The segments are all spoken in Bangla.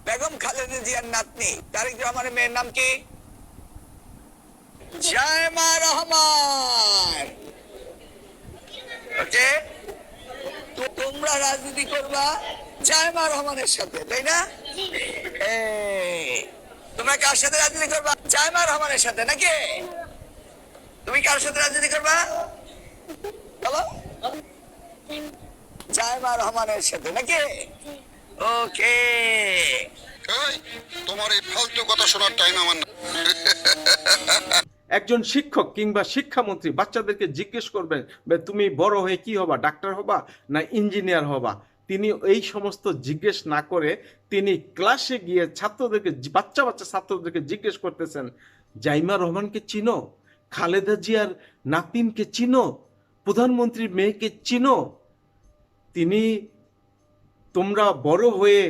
বেগম খালেদা জিয়ার নাতনি তারেক রহমানের মেয়ের নাম কি? জায়মা রহমান। ওকে, তোমরা রাজনীতি করবা জায়মা রহমানের সাথে, তাই না? তোমরা কার সাথে রাজনীতি করবা? জায়মা রহমানের সাথে নাকি? তুমি কার সাথে রাজনীতি করবা বলো? জায়মা রহমানের সাথে নাকি? ওকে, তোমার এই ফালতু কথা শোনার টাইম আমার না। একজন শিক্ষক কিংবা শিক্ষামন্ত্রী বাচ্চাদেরকে জিজ্ঞেস করবেন তুমি বড় হয়ে কি হবা, ডাক্তার হবা না ইঞ্জিনিয়ার হবা? তিনি এই সমস্ত জিজ্ঞেস না করে তিনি ক্লাসে গিয়ে ছাত্রদেরকে, বাচ্চা বাচ্চা ছাত্রদেরকে জিজ্ঞেস করতেছেন, জাইমা রহমানকে চিনো? খালেদা জিয়ার নাতিনকে চিনো? প্রধানমন্ত্রীর মেয়েকে চিনো? তিনি, তোমরা বড় হয়ে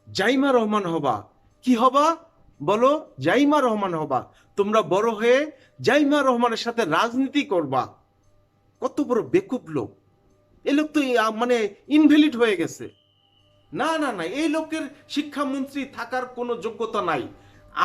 জাইমা রহমান হবা। কি হবা বলো? জাইমা রহমান হবা। তোমরা বড় হয়ে জাইমা রহমানের সাথে রাজনীতি করবা। কত বড় বেকুব লোক! এই লোক তো মানে ইনভ্যালিড হয়ে গেছে। না না না, এই লোকের শিক্ষামন্ত্রী থাকার কোনো যোগ্যতা নাই।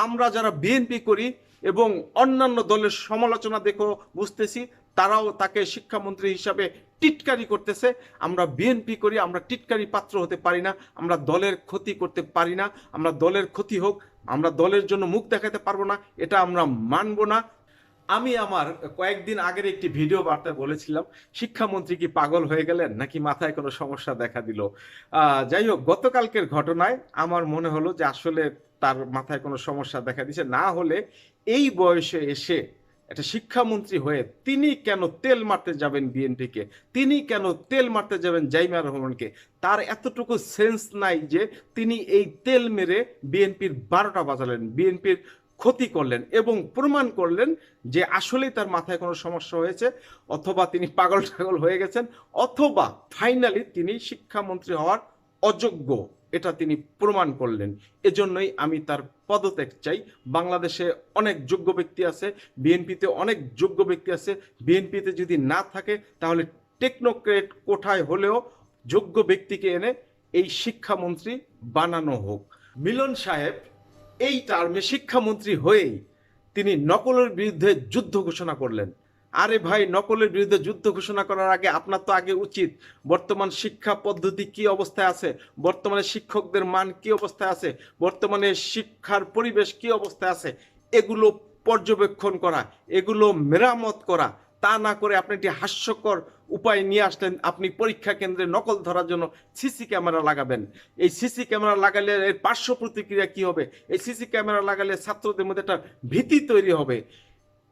আমরা যারা বিএনপি করি এবং অন্যান্য দলের সমালোচনা দেখো বুঝতেছি, তারাও তাকে শিক্ষামন্ত্রী হিসাবে টিটকারি করতেছে। আমরা বিএনপি করি, আমরা টিটকারি পাত্র হতে পারি না, আমরা দলের ক্ষতি করতে পারি না। আমরা দলের ক্ষতি হোক, আমরা দলের জন্য মুখ দেখাতে পারবো না, এটা আমরা মানব না। আমি আমার কয়েকদিন আগের একটি ভিডিও বার্তায় বলেছিলাম, শিক্ষামন্ত্রী কি পাগল হয়ে গেলেন নাকি মাথায় কোনো সমস্যা দেখা দিল? যাই হোক, গতকালকের ঘটনায় আমার মনে হলো যে আসলে তার মাথায় কোনো সমস্যা দেখা দিছে। না হলে এই বয়সে এসে একটা শিক্ষামন্ত্রী হয়ে তিনি কেন তেল মারতে যাবেন বিএনপিকে? তিনি কেন তেল মারতে যাবেন জাইমা রহমানকে? তার এতটুকু সেন্স নাই যে তিনি এই তেল মেরে বিএনপির 12টা বাজালেন, বিএনপির ক্ষতি করলেন এবং প্রমাণ করলেন যে আসলেই তার মাথায় কোনো সমস্যা হয়েছে, অথবা তিনি পাগল টাগল হয়ে গেছেন, অথবা ফাইনালি তিনি শিক্ষামন্ত্রী হওয়ার অযোগ্য, এটা তিনি প্রমাণ করলেন। এজন্যই আমি তার পদত্যাগ চাই। বাংলাদেশে অনেক যোগ্য ব্যক্তি আছে, বিএনপিতে অনেক যোগ্য ব্যক্তি আছে। বিএনপিতে যদি না থাকে তাহলে টেকনোক্রেট কোঠায় হলেও যোগ্য ব্যক্তিকে এনে এই শিক্ষামন্ত্রী বানানো হোক। মিলন সাহেব এই টার্মে শিক্ষামন্ত্রী হয়েই তিনি নকলের বিরুদ্ধে যুদ্ধ ঘোষণা করলেন। আরে ভাই, নকলের বিরুদ্ধে যুদ্ধ ঘোষণা করার আগে আপনার তো আগে উচিত বর্তমান শিক্ষা পদ্ধতি কি অবস্থায় আছে, বর্তমানে শিক্ষকদের মান কি অবস্থায় আছে, বর্তমানে শিক্ষার পরিবেশ কি অবস্থায় আছে, এগুলো পর্যবেক্ষণ করা, এগুলো মেরামত করা। তা না করে আপনি একটি হাস্যকর উপায় নিয়ে আসলেন, আপনি পরীক্ষা কেন্দ্রে নকল ধরার জন্য সিসি ক্যামেরা লাগাবেন। এই সিসি ক্যামেরা লাগালে এর পার্শ্ব প্রতিক্রিয়া কি হবে? এই সিসি ক্যামেরা লাগালে ছাত্রদের মধ্যে একটা ভীতি তৈরি হবে।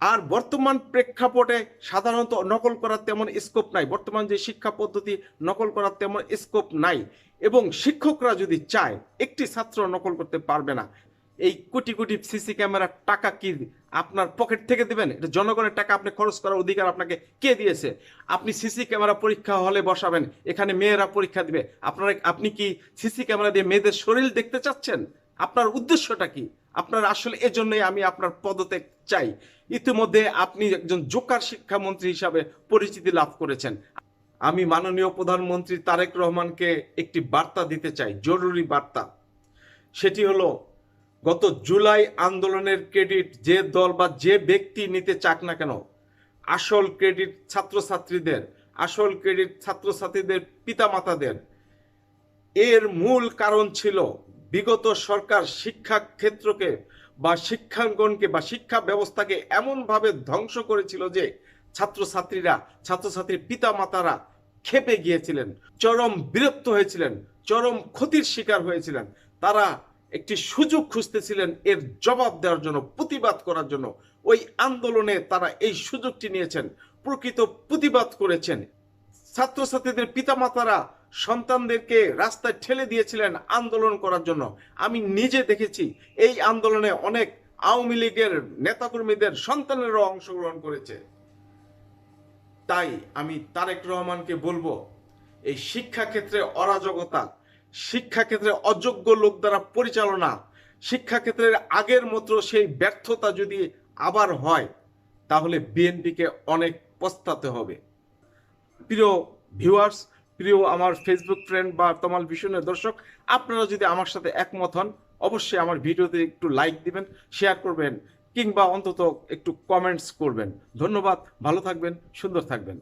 আর বর্তমান প্রেক্ষাপটে সাধারণত নকল করার তেমন স্কোপ নাই, বর্তমান যে শিক্ষা পদ্ধতি নকল করার তেমন স্কোপ নাই। এবং শিক্ষকরা যদি চায় একটি ছাত্র নকল করতে পারবে না। এই কোটি কোটি সিসি ক্যামেরার টাকা কি আপনার পকেট থেকে দেবেন? এটা জনগণের টাকা, আপনি খরচ করার অধিকার আপনাকে কে দিয়েছে? আপনি সিসি ক্যামেরা পরীক্ষা হলে বসাবেন, এখানে মেয়েরা পরীক্ষা দিবে, আপনি কি সিসি ক্যামেরা দিয়ে মেয়েদের শরীর দেখতে চাচ্ছেন? আপনার উদ্দেশ্যটা কি? আপনার আসলে এজন্যই আমি আপনার পদত্যাগ চাই। ইতিমধ্যে আপনি একজন জোকার শিক্ষামন্ত্রী হিসাবে পরিচিতি লাভ করেছেন। আমি মাননীয় প্রধানমন্ত্রী তারেক রহমানকে একটি বার্তা দিতে চাই, জরুরি বার্তা। সেটি হলো, গত জুলাই আন্দোলনের ক্রেডিট যে দল বা যে ব্যক্তি নিতে চাক না কেন, আসল ক্রেডিট ছাত্রছাত্রীদের, আসল ক্রেডিট ছাত্রছাত্রীদের পিতামাতাদের। এর মূল কারণ ছিল বিগত সরকার শিক্ষা ক্ষেত্রকে বা শিক্ষাঙ্গনকে বা শিক্ষা ব্যবস্থাকে এমনভাবে ধ্বংস করেছিল যে ছাত্রছাত্রীরা, ছাত্রছাত্রীর পিতামাতারা ক্ষেপে গিয়েছিলেন, চরম বিরক্ত হয়েছিলেন, চরম ক্ষতির শিকার হয়েছিলেন। তারা একটি সুযোগ খুঁজতেছিলেন এর জবাব দেওয়ার জন্য, প্রতিবাদ করার জন্য। ওই আন্দোলনে তারা এই সুযোগটি নিয়েছেন, প্রকৃত প্রতিবাদ করেছেন। ছাত্রছাত্রীদের পিতামাতারা সন্তানদেরকে রাস্তায় ঠেলে দিয়েছিলেন আন্দোলন করার জন্য। আমি নিজে দেখেছি এই আন্দোলনে অনেক আওয়ামী লীগের নেতাকর্মীদের সন্তানেরাও অংশগ্রহণ করেছে। তাই আমি তারেক রহমানকে বলবো, এই শিক্ষাক্ষেত্রে অরাজকতা, শিক্ষাক্ষেত্রে অযোগ্য লোক দ্বারা পরিচালনা, শিক্ষাক্ষেত্রের আগের মতো সেই ব্যর্থতা যদি আবার হয় তাহলে বিএনপিকে অনেক পস্তাতে হবে। প্রিয় ভিউয়ার্স, প্রিয় আমার ফেসবুক ফ্রেন্ড বা তমাল ভিশনের দর্শক, আপনারা যদি আমার সাথে একমত হন অবশ্যই আমার ভিডিওতে একটু লাইক দিবেন, শেয়ার করবেন, কিংবা অন্তত একটু কমেন্টস করবেন। ধন্যবাদ, ভালো থাকবেন, সুন্দর থাকবেন।